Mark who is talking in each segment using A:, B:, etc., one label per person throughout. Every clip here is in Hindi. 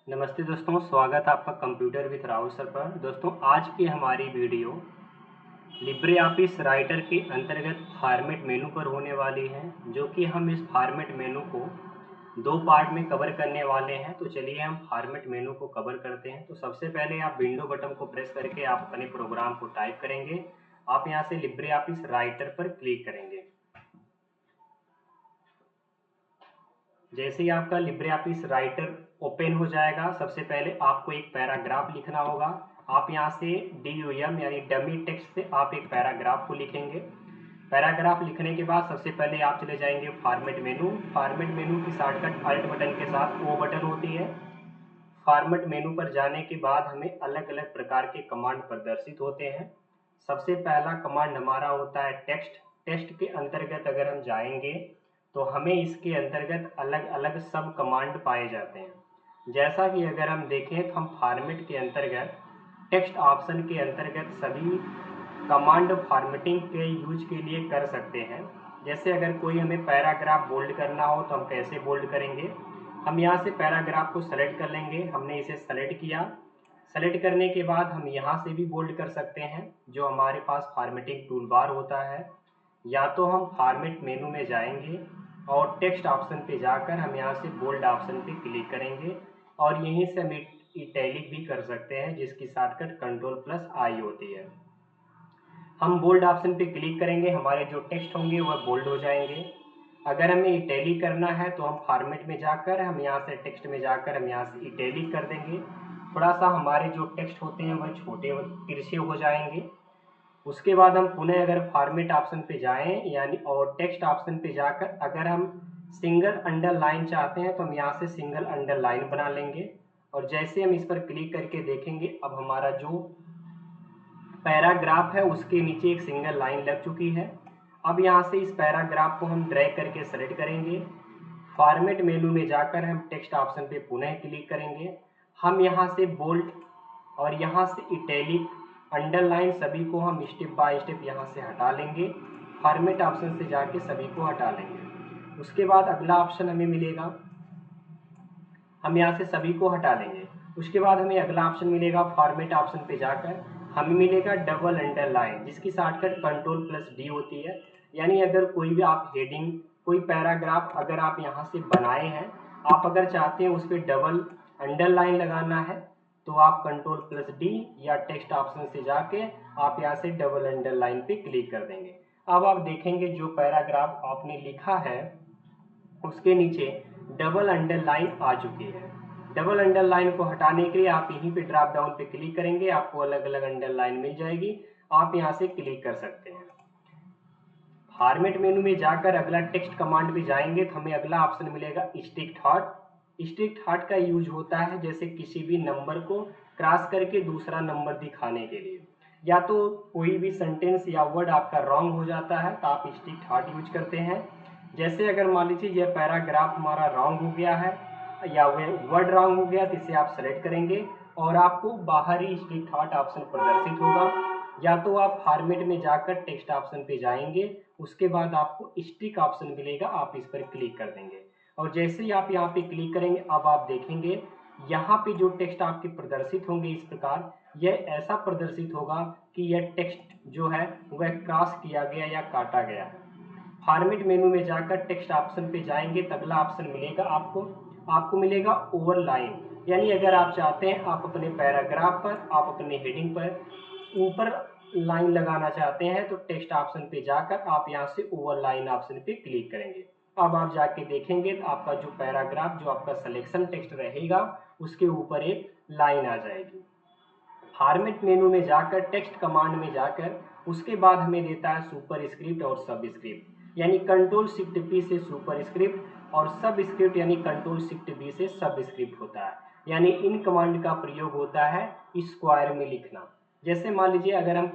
A: नमस्ते दोस्तों, स्वागत है आपका कंप्यूटर विद राहुल सर पर। दोस्तों, आज की हमारी वीडियो लिब्रे ऑफिस राइटर के अंतर्गत फॉर्मेट मेनू पर होने वाली है, जो कि हम इस फॉर्मेट मेनू को दो पार्ट में कवर करने वाले हैं। तो चलिए हम फॉर्मेट मेनू को कवर करते हैं। तो सबसे पहले आप विंडो बटन को प्रेस करके आप अपने प्रोग्राम को टाइप करेंगे। आप यहाँ से लिब्रे ऑफिस राइटर पर क्लिक करेंगे। जैसे ही आपका लिब्रे ऑफिस राइटर ओपन हो जाएगा, सबसे पहले आपको एक पैराग्राफ लिखना होगा। आप यहाँ से DUM यानी डमी टेक्स्ट से आप एक पैराग्राफ को लिखेंगे। पैराग्राफ लिखने के बाद सबसे पहले आप चले जाएंगे फॉर्मेट मेनू। फॉर्मेट मेनू की शॉर्टकट अल्ट बटन के साथ O बटन होती है। फॉर्मेट मेनू पर जाने के बाद हमें अलग अलग प्रकार के कमांड प्रदर्शित होते हैं। सबसे पहला कमांड हमारा होता है टेक्स्ट। टेक्स्ट के अंतर्गत अगर हम जाएंगे तो हमें इसके अंतर्गत अलग अलग सब कमांड पाए जाते हैं। जैसा कि अगर हम देखें तो हम फॉर्मेट के अंतर्गत टेक्स्ट ऑप्शन के अंतर्गत सभी कमांड फॉर्मेटिंग के यूज के लिए कर सकते हैं। जैसे अगर कोई हमें पैराग्राफ बोल्ड करना हो तो हम कैसे बोल्ड करेंगे। हम यहाँ से पैराग्राफ को सेलेक्ट कर लेंगे। हमने इसे सेलेक्ट किया। सेलेक्ट करने के बाद हम यहाँ से भी बोल्ड कर सकते हैं, जो हमारे पास फॉर्मेटिंग टूल बार होता है। या तो हम फॉर्मेट मेनू में जाएंगे और टेक्स्ट ऑप्शन पे जाकर हम यहाँ से बोल्ड ऑप्शन पे क्लिक करेंगे और यहीं से हम इटैलिक भी कर सकते हैं, जिसकी शॉर्टकट Ctrl+I होती है। हम बोल्ड ऑप्शन पे क्लिक करेंगे, हमारे जो टेक्स्ट होंगे वह बोल्ड हो जाएंगे। अगर हमें इटैलिक करना है तो हम फॉर्मेट में जाकर हम यहाँ से टेक्स्ट में जाकर हम यहाँ से इटैलिक कर देंगे। थोड़ा सा हमारे जो टेक्स्ट होते हैं वह छोटे तिरछे हो जाएंगे। उसके बाद हम पुनः अगर फॉर्मेट ऑप्शन पे जाएं यानी और टेक्स्ट ऑप्शन पे जाकर अगर हम सिंगल अंडरलाइन चाहते हैं तो हम यहाँ से सिंगल अंडरलाइन बना लेंगे। और जैसे हम इस पर क्लिक करके देखेंगे, अब हमारा जो पैराग्राफ है उसके नीचे एक सिंगल लाइन लग चुकी है। अब यहाँ से इस पैराग्राफ को हम ड्रैग करके सेलेक्ट करेंगे। फॉर्मेट मेनू में जाकर हम टेक्स्ट ऑप्शन पे पुनः क्लिक करेंगे। हम यहाँ से बोल्ड और यहाँ से इटैलिक अंडरलाइन सभी को हम स्टेप बाय स्टेप यहाँ से हटा लेंगे। फॉर्मेट ऑप्शन से जाके सभी को हटा लेंगे। उसके बाद अगला ऑप्शन हमें मिलेगा, हम यहाँ से सभी को हटा लेंगे। उसके बाद हमें अगला ऑप्शन मिलेगा, फॉर्मेट ऑप्शन पे जाकर हमें मिलेगा डबल अंडरलाइन, जिसकी शॉर्टकट Ctrl+D होती है। यानी अगर कोई भी आप हेडिंग कोई पैराग्राफ अगर आप यहाँ से बनाए हैं, आप अगर चाहते हैं उस पर डबल अंडरलाइन लगाना है तो आप Ctrl+D या टेक्स्ट ऑप्शन से जाके आप यहाँ से डबल अंडरलाइन पे क्लिक कर देंगे। अब आप देखेंगे जो पैराग्राफ आपने लिखा है उसके नीचे डबल अंडरलाइन आ चुकी है। डबल अंडरलाइन को हटाने के लिए आप यहीं पे ड्रॉप डाउन पे क्लिक करेंगे, आपको अलग अलग अंडरलाइन मिल जाएगी। आप यहाँ से क्लिक कर सकते हैं। फॉर्मेट मेनू में जाकर अगला टेक्स्ट कमांड पे जाएंगे तो हमें अगला ऑप्शन मिलेगा स्ट्रिक्ट हॉट। स्ट्रिक्ट हॉट का यूज होता है जैसे किसी भी नंबर को क्रॉस करके दूसरा नंबर दिखाने के लिए, या तो कोई भी सेंटेंस या वर्ड आपका रॉन्ग हो जाता है तो आप स्ट्रिक्ट हॉट यूज करते हैं। जैसे अगर मान लीजिए यह पैराग्राफ हमारा रॉन्ग हो गया है या वह वर्ड रॉन्ग हो गया तो इसे आप सेलेक्ट करेंगे और आपको बाहर ही स्ट्रिक्ट हॉट ऑप्शन प्रदर्शित होगा। या तो आप फॉर्मेट में जाकर टेक्स्ट ऑप्शन पे जाएंगे, उसके बाद आपको स्टिक ऑप्शन मिलेगा, आप इस पर क्लिक कर देंगे। और जैसे ही आप यहाँ पे क्लिक करेंगे, अब आप देखेंगे यहाँ पे जो टेक्स्ट आपके प्रदर्शित होंगे इस प्रकार, यह ऐसा प्रदर्शित होगा कि यह टेक्स्ट जो है वह क्रॉस किया गया या काटा गया है। फॉर्मेट मेनू में जाकर टेक्स्ट ऑप्शन पे जाएंगे तो अगला ऑप्शन मिलेगा आपको मिलेगा ओवरलाइन। यानी अगर आप चाहते हैं आप अपने पैराग्राफ पर आप अपने हेडिंग पर ऊपर लाइन लगाना चाहते हैं तो टेक्स्ट ऑप्शन पे जाकर आप यहाँ से ओवरलाइन ऑप्शन पे क्लिक करेंगे। अब आप जाके देखेंगे तो आपका जो पैराग्राफ जो आपका सिलेक्शन टेक्स्ट रहेगा उसके ऊपर एक लाइन आ जाएगी। फॉर्मेट मेनू में जाकर टेक्स्ट कमांड में जाकर उसके बाद हमें देता है सुपर स्क्रिप्ट और सब स्क्रिप्ट। यानी Ctrl+Shift+P से सुपर स्क्रिप्ट और सब स्क्रिप्ट यानी Ctrl+Shift+V से सब स्क्रिप्ट होता है। यानी इन कमांड का प्रयोग होता है स्क्वायर में लिखना। जैसे मान लीजिए अगर हम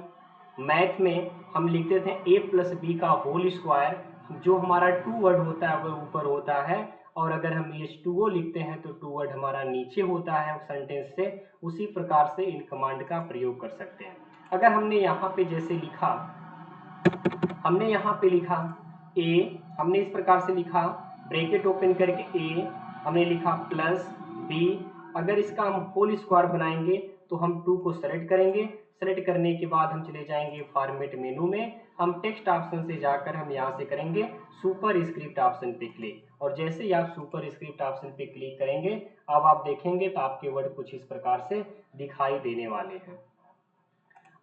A: मैथ में हम लिखते थे a+b का होल स्क्वायर, जो हमारा टू वर्ड होता है वह ऊपर होता है, और अगर हम H2O लिखते हैं तो टू वर्ड हमारा नीचे होता है सेंटेंस से। उसी प्रकार से इन कमांड का प्रयोग कर सकते हैं। अगर हमने यहाँ पे जैसे लिखा, हमने यहाँ पे लिखा a, हमने इस प्रकार से लिखा ब्रैकेट ओपन करके a, हमने लिखा +b अगर इसका हम होल स्क्वायर बनाएंगे तो हम 2 को सेलेक्ट करेंगे। सेलेक्ट करने के बाद हम चले जाएंगे फॉर्मेट मेनू में, हम टेक्स्ट ऑप्शन से जाकर हम यहाँ से करेंगे सुपर स्क्रिप्ट ऑप्शन पे क्लिक, और जैसे ही आप सुपर स्क्रिप्ट ऑप्शन पे क्लिक करेंगे अब आप देखेंगे तो आपके वर्ड कुछ इस प्रकार से दिखाई देने वाले हैं।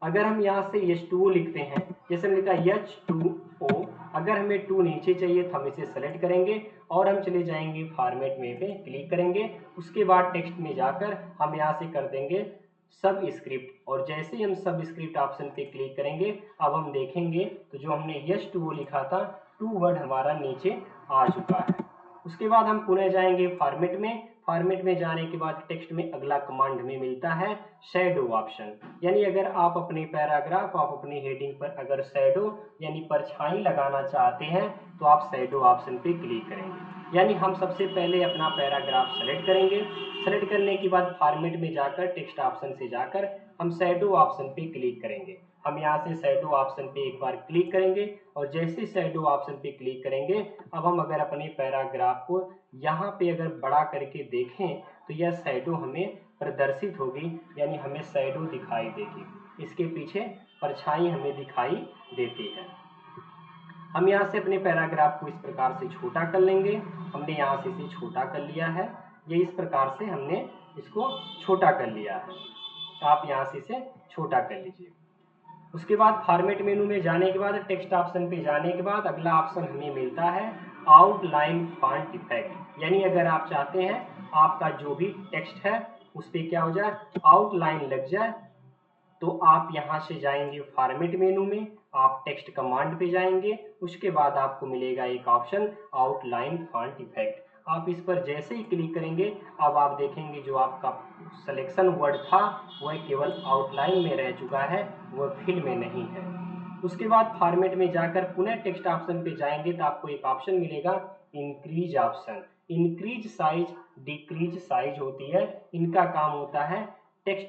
A: अगर हम यहाँ से H2O लिखते हैं, जैसे हमने लिखा H2O, अगर हमें 2 नीचे चाहिए तो हम इसे सेलेक्ट करेंगे और हम चले जाएंगे फॉर्मेट में पे क्लिक करेंगे। उसके बाद टेक्स्ट में जाकर हम यहाँ से कर देंगे सब स्क्रिप्ट, और जैसे ही हम सब स्क्रिप्ट ऑप्शन पे क्लिक करेंगे अब हम देखेंगे तो जो हमने H2O लिखा था 2 वर्ड हमारा नीचे आ चुका है। उसके बाद हम पुनः जाएंगे फॉर्मेट में। फॉर्मेट में जाने के बाद टेक्स्ट में अगला कमांड हमें मिलता है शैडो ऑप्शन, यानी अगर आप अपने पैराग्राफ, आप अपनी हेडिंग पर अगर शैडो यानी परछाई लगाना चाहते हैं तो आप शैडो ऑप्शन पे क्लिक करेंगे। यानी हम सबसे पहले अपना पैराग्राफ सेलेक्ट करेंगे। सेलेक्ट करने के बाद फॉर्मेट में जाकर टेक्स्ट ऑप्शन से जाकर हम शैडो ऑप्शन पे क्लिक करेंगे। हम यहाँ से शैडो ऑप्शन पे एक बार क्लिक करेंगे और जैसे शैडो ऑप्शन पे क्लिक करेंगे अब हम अगर अपने पैराग्राफ को यहाँ पे अगर बड़ा करके देखें तो यह शैडो हमें प्रदर्शित होगी, यानी हमें शैडो दिखाई देगी, इसके पीछे परछाई हमें दिखाई देती है। हम यहाँ से अपने पैराग्राफ को इस प्रकार से छोटा कर लेंगे। हमने यहाँ से इसे छोटा कर लिया है, ये इस प्रकार से हमने इसको छोटा कर लिया है। आप यहाँ से इसे छोटा कर लीजिए। उसके बाद फॉर्मेट मेनू में जाने के बाद टेक्स्ट ऑप्शन पे जाने के बाद अगला ऑप्शन हमें मिलता है आउटलाइन फॉन्ट इफेक्ट, यानी अगर आप चाहते हैं आपका जो भी टेक्स्ट है उस पर क्या हो जाए, आउटलाइन लग जाए, तो आप यहाँ से जाएंगे फॉर्मेट मेनू में, आप टेक्स्ट कमांड पे जाएंगे। उसके बाद आपको मिलेगा एक ऑप्शन आउटलाइन फॉन्ट इफेक्ट, आप इस पर जैसे ही क्लिक करेंगे अब आप देखेंगे जो आपका सिलेक्शन वर्ड था वह केवल आउटलाइन में रह चुका है, वह फिल में नहीं है। उसके बाद फॉर्मेट में जाकर पुनः टेक्स्ट ऑप्शन पे जाएंगे तो आपको एक ऑप्शन मिलेगा increase option. Increase size, decrease size होती है, इनका काम होता है टेक्स्ट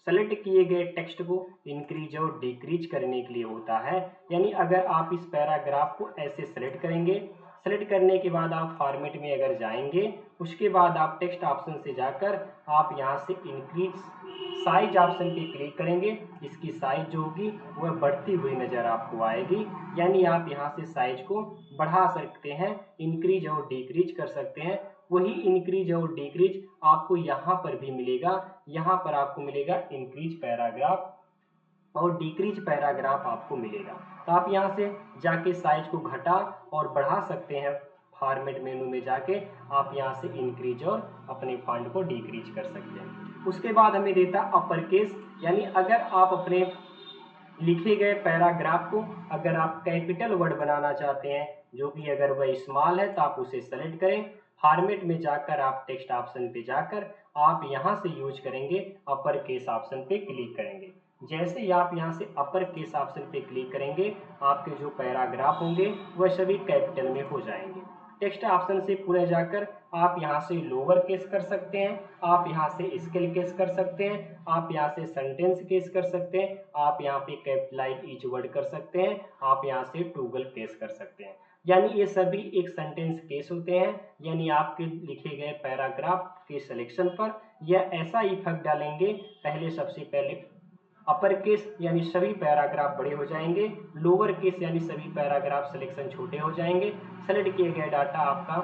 A: सेलेक्ट किए गए टेक्स्ट को इंक्रीज और डिक्रीज करने के लिए होता है। यानी अगर आप इस पैराग्राफ को ऐसे सेलेक्ट करेंगे, सेलेक्ट करने के बाद आप फॉर्मेट में अगर जाएंगे उसके बाद आप टेक्स्ट ऑप्शन से जाकर आप यहाँ से इंक्रीज साइज ऑप्शन पे क्लिक करेंगे, इसकी साइज जो होगी वह बढ़ती हुई नजर आपको आएगी। यानी आप यहाँ से साइज को बढ़ा सकते हैं, इंक्रीज और डिक्रीज कर सकते हैं। वही इंक्रीज और डिक्रीज आपको यहाँ पर भी मिलेगा, यहाँ पर आपको मिलेगा इंक्रीज पैराग्राफ और डिक्रीज पैराग्राफ आपको मिलेगा। तो आप यहाँ से जाके साइज को घटा और बढ़ा सकते हैं। फॉर्मेट मेनू में जाके आप यहाँ से इंक्रीज और अपने फॉन्ट को डिक्रीज कर सकते हैं। उसके बाद हमें देता अपर केस, यानी अगर आप अपने लिखे गए पैराग्राफ को अगर आप कैपिटल वर्ड बनाना चाहते हैं, जो कि अगर वह स्मॉल है तो आप उसे सेलेक्ट करें। फॉर्मेट में जाकर आप टेक्स्ट ऑप्शन पे जाकर आप यहाँ से यूज करेंगे अपर केस ऑप्शन पे क्लिक करेंगे। जैसे ही आप यहाँ से अपर केस ऑप्शन पे क्लिक करेंगे आपके जो पैराग्राफ होंगे वह सभी कैपिटल में हो जाएंगे। टेक्स्ट ऑप्शन से पुनः जाकर आप यहाँ से लोअर केस कर सकते हैं, आप यहाँ से स्केल केस कर सकते हैं, आप यहाँ से सेंटेंस केस कर सकते हैं, आप यहाँ पे कैपिटलाइज ईच वर्ड कर सकते हैं, आप यहाँ से टूगल केस कर सकते हैं। यानी ये सभी एक सेंटेंस केस होते हैं, यानी आपके लिखे गए पैराग्राफ के सिलेक्शन पर यह ऐसा इफेक्ट डालेंगे। पहले सबसे पहले अपर केस यानी सभी पैराग्राफ बड़े हो जाएंगे, लोअर केस यानी सभी पैराग्राफ सिलेक्शन छोटे हो जाएंगे। सेलेक्ट किए गए डाटा आपका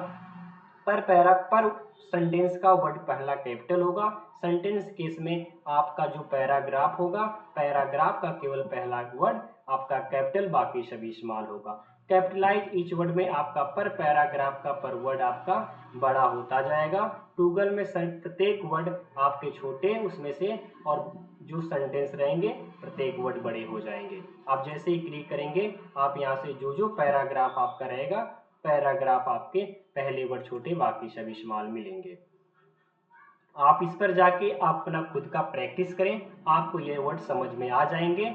A: पर सेंटेंस का वर्ड पहला कैपिटल होगा। सेंटेंस केस में आपका जो पैराग्राफ होगा, पैराग्राफ का केवल पहला वर्ड आपका कैपिटल, बाकी सभी स्मॉल होगा। कैपिटलाइज ईच वर्ड में आपका पर पैराग्राफ का पर वर्ड आपका बड़ा होता जाएगा। टूगल में प्रत्येक वर्ड आपके छोटे उसमें से और जो सेंटेंस रहेंगे प्रत्येक वर्ड बड़े हो जाएंगे। आप जैसे ही क्लिक करेंगे आप यहाँ से जो जो पैराग्राफ आपका रहेगा, पैराग्राफ आपके पहले वर्ड छोटे बाकी सभी स्मॉल मिलेंगे। आप इस पर जाके आप अपना खुद का प्रैक्टिस करें, आपको ये वर्ड समझ में आ जाएंगे।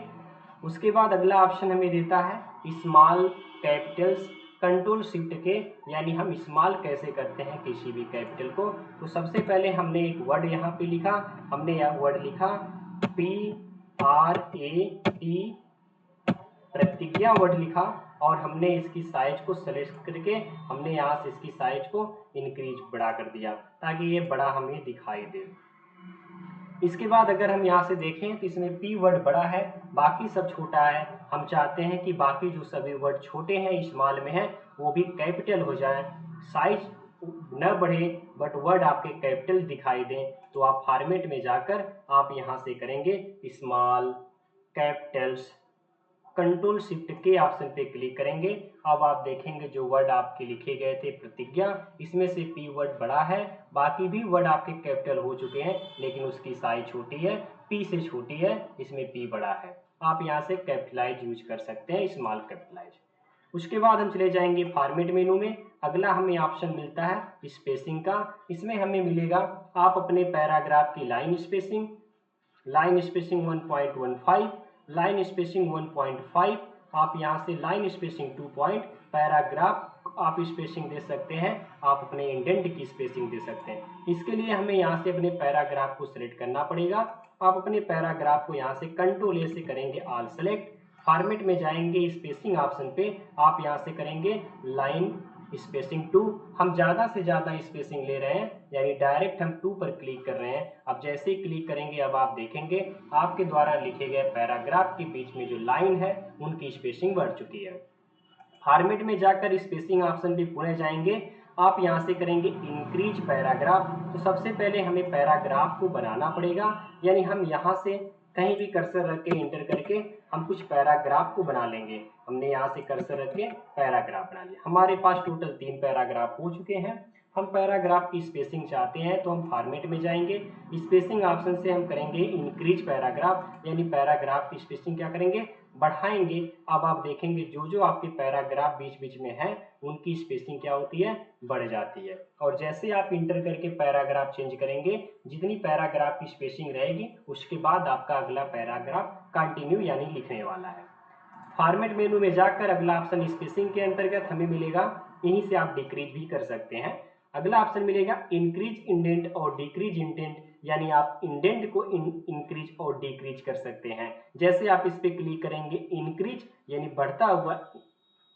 A: उसके बाद अगला ऑप्शन हमें देता है स्मॉल कैपिटल्स कंट्रोल शिफ्ट के, यानी हम स्मॉल कैसे करते हैं किसी भी कैपिटल को। तो सबसे पहले हमने एक वर्ड यहाँ पे लिखा, हमने यह वर्ड लिखा PRAT, प्रतिज्ञा वर्ड लिखा। और हमने इसकी साइज को सेलेक्ट करके हमने यहाँ से इसकी साइज को इंक्रीज बड़ा कर दिया ताकि ये बड़ा हमें दिखाई दे। इसके बाद अगर हम यहाँ से देखें तो इसमें P वर्ड बड़ा है, बाकी सब छोटा है। हम चाहते हैं कि बाकी जो सभी वर्ड छोटे हैं, स्मॉल में है, वो भी कैपिटल हो जाए, साइज न बढ़े बट वर्ड आपके कैपिटल दिखाई दें। तो आप फॉर्मेट में जाकर आप यहाँ से करेंगे स्मॉल, कैपिटल्स, कंट्रोल शिफ्ट के ऑप्शन पे क्लिक करेंगे। अब आप देखेंगे जो वर्ड आपके लिखे गए थे प्रतिज्ञा, इसमें से P वर्ड बड़ा है, बाकी भी वर्ड आपके कैपिटल हो चुके हैं लेकिन उसकी साइज छोटी है, P से छोटी है, इसमें P बड़ा है। आप यहाँ से कैपिटलाइज यूज कर सकते हैं, स्मॉल कैपिटलाइज। उसके बाद हम चले जाएंगे फॉर्मेट मेनू में। अगला हमें ऑप्शन मिलता है स्पेसिंग का। इसमें हमें मिलेगा आप अपने पैराग्राफ की लाइन स्पेसिंग 1.15, लाइन स्पेसिंग 1.5, आप यहाँ से लाइन स्पेसिंग 2 पॉइंट, पैराग्राफ आप स्पेसिंग दे सकते हैं, आप अपने इंडेंट की स्पेसिंग दे सकते हैं। इसके लिए हमें यहाँ से अपने पैराग्राफ को सिलेक्ट करना पड़ेगा। आप अपने पैराग्राफ को यहाँ से कंट्रोल ए से करेंगे ऑल सेलेक्ट, फॉर्मेट में जाएंगे स्पेसिंग ऑप्शन पे, आप यहाँ से करेंगे लाइन स्पेसिंग 2। हम ज़्यादा से ज़्यादा स्पेसिंग ले रहे हैं, यानी डायरेक्ट हम 2 पर क्लिक कर रहे हैं। अब जैसे ही क्लिक करेंगे अब आप देखेंगे आपके द्वारा लिखे गए पैराग्राफ के बीच में जो लाइन है उनकी स्पेसिंग बढ़ चुकी है। फॉर्मेट में जाकर स्पेसिंग ऑप्शन पे पुनः जाएंगे, आप यहाँ से करेंगे इंक्रीज पैराग्राफ। तो सबसे पहले हमें पैराग्राफ को बनाना पड़ेगा, यानी हम यहाँ से कहीं भी कर्सर रख के इंटर करके हम कुछ पैराग्राफ को बना लेंगे। हमने यहाँ से कर्सर रख के पैराग्राफ बना लिया, हमारे पास टोटल 3 पैराग्राफ हो चुके हैं। हम पैराग्राफ की स्पेसिंग चाहते हैं तो हम फॉर्मेट में जाएंगे, स्पेसिंग ऑप्शन से हम करेंगे इंक्रीज पैराग्राफ, यानी पैराग्राफ की स्पेसिंग क्या करेंगे, बढ़ाएंगे। अब आप देखेंगे जो जो आपके पैराग्राफ बीच बीच में है उनकी स्पेसिंग क्या होती है, बढ़ जाती है। और जैसे आप इंटर करके पैराग्राफ चेंज करेंगे, जितनी पैराग्राफ की स्पेसिंग रहेगी उसके बाद आपका अगला पैराग्राफ कंटिन्यू यानी लिखने वाला है। फॉर्मेट मेनू में जाकर अगला ऑप्शन स्पेसिंग के अंतर्गत हमें मिलेगा, यहीं से आप डिक्रीज भी कर सकते हैं। अगला ऑप्शन मिलेगा इंक्रीज इंडेंट और डिक्रीज इंडेंट, यानी आप इंडेंट को इंक्रीज और डिक्रीज कर सकते हैं। जैसे आप इस पे क्लिक करेंगे इंक्रीज यानी बढ़ता हुआ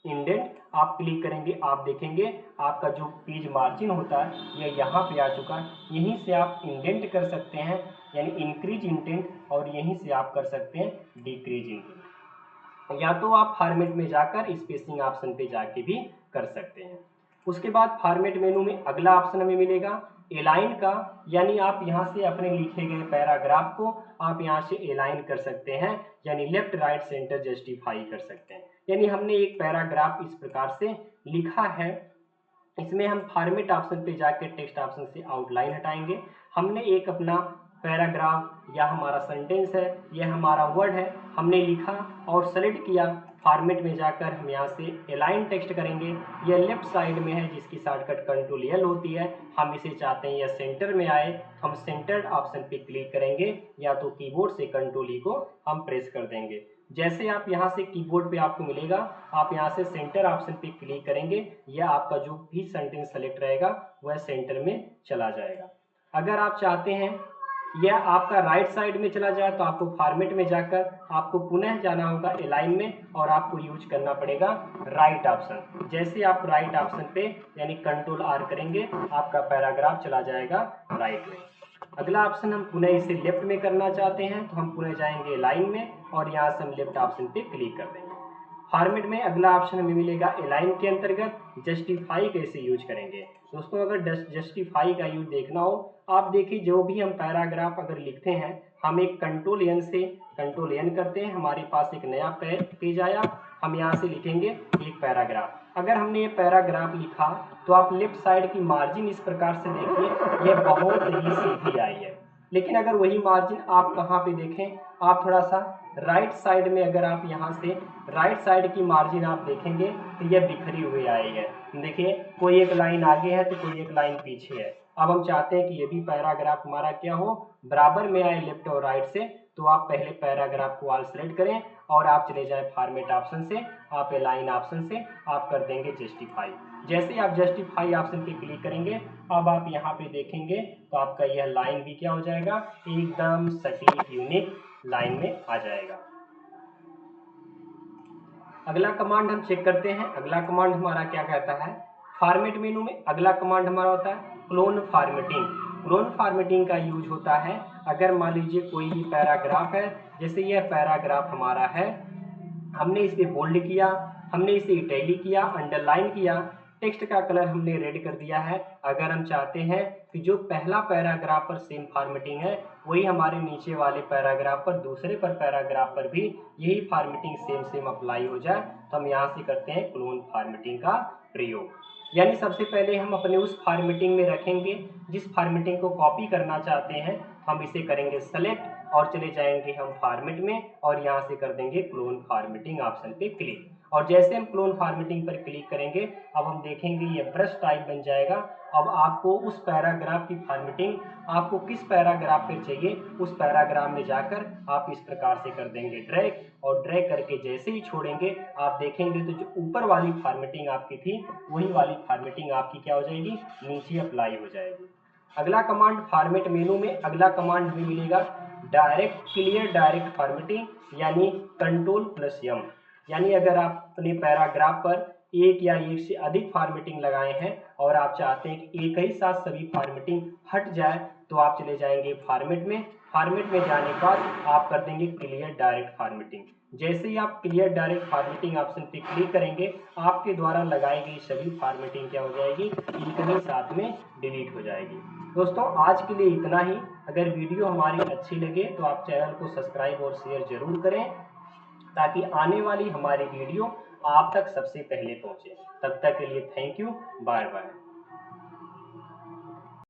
A: इंडेंट, आप क्लिक करेंगे आप देखेंगे आपका जो पेज मार्जिन होता है यह यहाँ पे आ चुका है। यहीं से आप इंडेंट कर सकते हैं यानी इंक्रीज इंडेंट, और यहीं से आप कर सकते हैं डिक्रीज इंडेंट, या तो आप फॉर्मेट में जाकर स्पेसिंग ऑप्शन पे जाके भी कर सकते हैं। उसके बाद फॉर्मेट मेनू में अगला ऑप्शन हमें मिलेगा एलाइन का, यानी आप यहाँ से अपने लिखे गए पैराग्राफ को आप यहाँ से एलाइन कर सकते हैं, यानी लेफ्ट राइट सेंटर जस्टिफाई कर सकते हैं। यानी हमने एक पैराग्राफ इस प्रकार से लिखा है, इसमें हम फॉर्मेट ऑप्शन पे जाके टेक्स्ट ऑप्शन से आउटलाइन हटाएंगे। हमने एक अपना पैराग्राफ या हमारा सेंटेंस है, यह हमारा वर्ड है, हमने लिखा और सेलेक्ट किया। फॉर्मेट में जाकर हम यहाँ से अलाइन टेक्स्ट करेंगे, यह लेफ्ट साइड में है जिसकी शॉर्टकट कंट्रोल एल होती है। हम इसे चाहते हैं यह सेंटर में आए, हम सेंटर्ड ऑप्शन पे क्लिक करेंगे, या तो कीबोर्ड से कंट्रोल ई को हम प्रेस कर देंगे। जैसे आप यहाँ से कीबोर्ड पे आपको मिलेगा, आप यहाँ से सेंटर ऑप्शन पे क्लिक करेंगे, यह आपका जो भी सेंटेंस सेलेक्ट रहेगा वह सेंटर में चला जाएगा। अगर आप चाहते हैं यह आपका राइट साइड में चला जाए तो आपको फॉर्मेट में जाकर आपको पुनः जाना होगा अलाइन में, और आपको यूज करना पड़ेगा राइट ऑप्शन। जैसे आप राइट ऑप्शन पे यानी कंट्रोल आर करेंगे, आपका पैराग्राफ चला जाएगा राइट में। अगला ऑप्शन हम पुनः इसे लेफ्ट में करना चाहते हैं तो हम पुनः जाएंगे लाइन में और यहाँ से हम लेफ्ट ऑप्शन पे क्लिक कर देंगे। फॉर्मेट में अगला ऑप्शन हमें मिलेगा अलाइन के अंतर्गत जस्टिफाई कैसे यूज करेंगे। दोस्तों अगर जस्टिफाई का यूज देखना हो, आप देखिए जो भी हम पैराग्राफ अगर लिखते हैं, हम एक कंट्रोल एन करते हैं, हमारे पास एक नया पेज आया, हम यहाँ से लिखेंगे एक पैराग्राफ। अगर हमने ये पैराग्राफ लिखा तो आप लेफ्ट साइड की मार्जिन इस प्रकार से देखिए, ये बहुत ही सीधी आई है। लेकिन अगर वही मार्जिन आप कहाँ पे देखें, आप थोड़ा सा राइट साइड में, अगर आप यहाँ से राइट साइड की मार्जिन आप देखेंगे तो यह बिखरी हुई आई है। देखिए कोई एक लाइन आगे है तो कोई एक लाइन पीछे है। अब हम चाहते हैं कि ये भी पैराग्राफ हमारा क्या हो, बराबर में आए लेफ्ट और राइट से। तो आप पहले पैराग्राफ को ऑल सेलेक्ट करें और आप चले जाए फॉर्मेट ऑप्शन से, आप अलाइन ऑप्शन से आप कर देंगे जस्टिफाई। जैसे आप जस्टिफाई ऑप्शन पे क्लिक करेंगे, अब आप यहाँ पे देखेंगे तो आपका यह लाइन भी क्या हो जाएगा, एकदम सटीक यूनिक लाइन में आ जाएगा। अगला कमांड हम चेक करते हैं। अगला कमांड हमारा क्या कहता है, फॉर्मेट मेनू में अगला कमांड हमारा होता है क्लोन फॉर्मेटिंग। क्लोन फॉर्मेटिंग का यूज होता है अगर मान लीजिए कोई भी पैराग्राफ है, जैसे यह पैराग्राफ हमारा है, हमने इसे बोल्ड किया, हमने इसे इटैलिक किया, अंडरलाइन किया, टेक्स्ट का कलर हमने रेड कर दिया है। अगर हम चाहते हैं कि जो पहला पैराग्राफ पर सेम फॉर्मेटिंग है वही हमारे नीचे वाले पैराग्राफ पर, दूसरे पर पैराग्राफ पर भी यही फॉर्मेटिंग सेम सेम अप्लाई हो जाए, तो हम यहाँ से करते हैं क्लोन फॉर्मेटिंग का प्रयोग। यानी सबसे पहले हम अपने उस फॉर्मेटिंग में रखेंगे जिस फॉर्मेटिंग को कॉपी करना चाहते हैं, हम इसे करेंगे सेलेक्ट और चले जाएंगे हम फॉर्मेट में और यहाँ से कर देंगे क्लोन फॉर्मेटिंग ऑप्शन पे क्लिक। और जैसे हम क्लोन फॉर्मेटिंग पर क्लिक करेंगे अब हम देखेंगे ये ब्रश टाइप बन जाएगा। अब आपको उस पैराग्राफ की फॉर्मेटिंग आपको किस पैराग्राफ पे चाहिए उस पैराग्राफ में जाकर आप इस प्रकार से कर देंगे ड्रैग, और ड्रैग करके जैसे ही छोड़ेंगे आप देखेंगे तो जो ऊपर वाली फॉर्मेटिंग आपकी थी वही वाली फॉर्मेटिंग आपकी क्या हो जाएगी, नीचे अप्लाई हो जाएगी। अगला कमांड फॉर्मेट मेनू में अगला कमांड हमें मिलेगा डायरेक्ट क्लियर डायरेक्ट फॉर्मेटिंग, यानी Ctrl+M। यानी अगर आप अपने पैराग्राफ पर एक या एक से अधिक फॉर्मेटिंग लगाए हैं और आप चाहते हैं कि एक ही साथ सभी फॉर्मेटिंग हट जाए, तो आप चले जाएंगे फॉर्मेट में। फॉर्मेट में जाने के बाद आप कर देंगे क्लियर डायरेक्ट फॉर्मेटिंग। जैसे ही आप क्लियर डायरेक्ट फॉर्मेटिंग ऑप्शन पे क्लिक करेंगे आपके द्वारा लगाई गई सभी फॉर्मेटिंग क्या हो जाएगी, एक ही साथ में डिलीट हो जाएगी। दोस्तों आज के लिए इतना ही। अगर वीडियो हमारी अच्छी लगे तो आप चैनल को सब्सक्राइब और शेयर जरूर करें ताकि आने वाली हमारी वीडियो आप तक सबसे पहले पहुंचे। तब तक के लिए थैंक यू, बाय बाय।